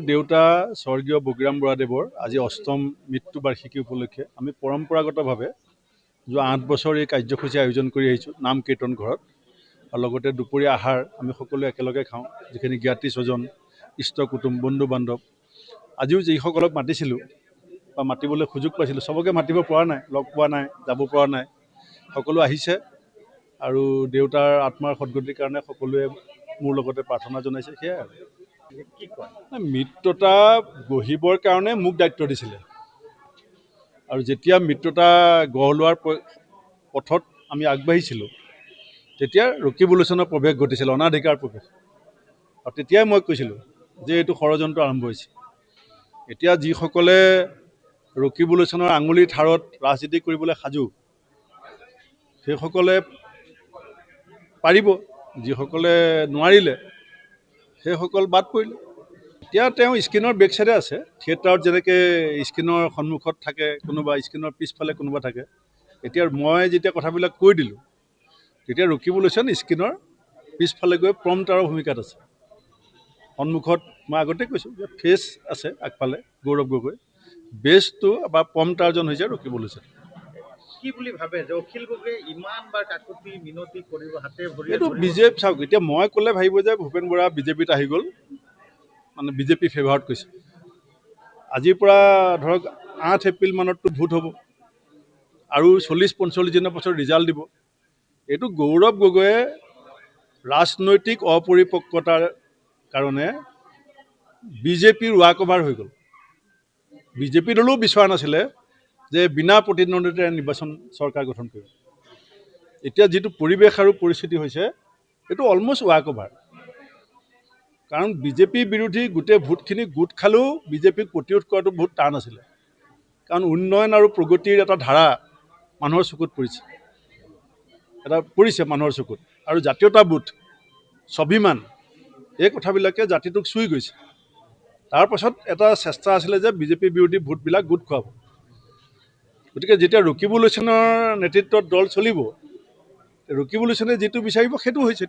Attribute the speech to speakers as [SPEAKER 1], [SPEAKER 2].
[SPEAKER 1] দেউতা স্বৰ্গীয় বগীৰাম বৰাদেৱৰ আজি অষ্টম মৃত্যু বাৰ্ষিকী উপলক্ষে আমি পৰম্পৰাগতভাৱে যোৱা 8 বছৰ এই কাৰ্যসূচী আয়োজন কৰি আহিছোঁ নাম কীৰ্তন ঘৰত আৰু লগতে দুপৰীয়া আহাৰ আমি সকলোৱে একেলগে খাওঁ যিখিনি জ্ঞাতি স্বজন ইষ্ট কুটুম বন্ধু বান্ধৱ আজিও যিসকলক মাতিছিলোঁ বা মাতিবলৈ সুযোগ পাইছিলোঁ চবকে মাতিব পৰা নাই লগ পোৱা নাই যাব পৰা নাই সকলো আহিছে আৰু দেউতাৰ আত্মাৰ সদ্গতিৰ কাৰণে সকলোৱে মোৰ লগতে প্ৰাৰ্থনা জনাইছে সেয়াই আৰু মিত্ৰতা গঢ়িবৰ কাৰণে মোক দায়িত্ব দিছিলে আৰু যেতিয়া মিত্ৰতা গঢ় লোৱাৰ পথত আমি আগবাঢ়িছিলোঁ তেতিয়া ৰকিবুলোচনৰ প্ৰৱেশ ঘটিছিল অনাধিকাৰ প্ৰৱেশ আৰু তেতিয়াই মই কৈছিলোঁ যে এইটো ষড়যন্ত্ৰ আৰম্ভ হৈছে এতিয়া যিসকলে ৰকিবুলোচনৰ আঙুলিৰ ঠাৰত ৰাজনীতি কৰিবলৈ সাজু সেইসকলে পাৰিব যিসকলে নোৱাৰিলে সেইসকল বাদ পৰিলে এতিয়া তেওঁ স্ক্ৰীনৰ বেক চাইডে আছে থিয়েটাৰত যেনেকৈ স্ক্ৰীনৰ সন্মুখত থাকে কোনোবা স্ক্ৰীনৰ পিছফালে কোনোবা থাকে এতিয়া মই যেতিয়া কথাবিলাক কৈ দিলোঁ তেতিয়া ৰকিবুলোচন স্ক্ৰীনৰ পিছফালে গৈ প্ৰম্পটাৰৰ ভূমিকাত আছে সন্মুখত মই আগতে কৈছোঁ যে ফেচ আছে আগফালে গৌৰৱ গগৈ বেছটো বা প্ৰম্পটাৰজন হৈছে ৰকিবুলোচন
[SPEAKER 2] কি বুলি ভাবে যে অখিল গগৈয়ে ইমানবাৰ কাকতি মিনতি কৰিব হাতে ভৰি
[SPEAKER 1] এইটো বিজেপি চাওক এতিয়া মই ক'লে ভাবিব যে ভূপেন বৰা বিজেপিত আহি গ'ল মানে বিজেপি ফেভাৰত কৈছে আজিৰ পৰা ধৰক 8 এপ্ৰিল মানততো ভোট হ'ব আৰু 40-45 দিনৰ পাছত ৰিজাল্ট দিব এইটো গৌৰৱ গগৈয়ে ৰাজনৈতিক অপৰিপক্কতাৰ কাৰণে বিজেপিৰ ৱাক অভাৰ হৈ গ'ল বিজেপি দলেও বিচৰা নাছিলে যে বিনা প্ৰতিদ্বন্দ্বিতাৰে নিৰ্বাচন চৰকাৰ গঠন কৰিব এতিয়া যিটো পৰিৱেশ আৰু পৰিস্থিতি হৈছে এইটো অলমষ্ট ৱাক অভাৰ কাৰণ বিজেপি বিৰোধী গোটেই ভোটখিনি গোট খালেও বিজেপিক প্ৰতিৰোধ কৰাটো বহুত টান আছিলে কাৰণ উন্নয়ন আৰু প্ৰগতিৰ এটা ধাৰা মানুহৰ চকুত পৰিছে মানুহৰ চকুত আৰু জাতীয়তাবোধ স্বাভিমান এই কথাবিলাকে জাতিটোক চুই গৈছে তাৰ পাছত এটা চেষ্টা আছিলে যে বিজেপি বিৰোধী ভোটবিলাক গোট খুৱাব গতিকে যেতিয়া ৰকিবুলোচনৰ নেতৃত্বত দল চলিব ৰকিবুলোচনে যিটো বিচাৰিব সেইটো হৈছে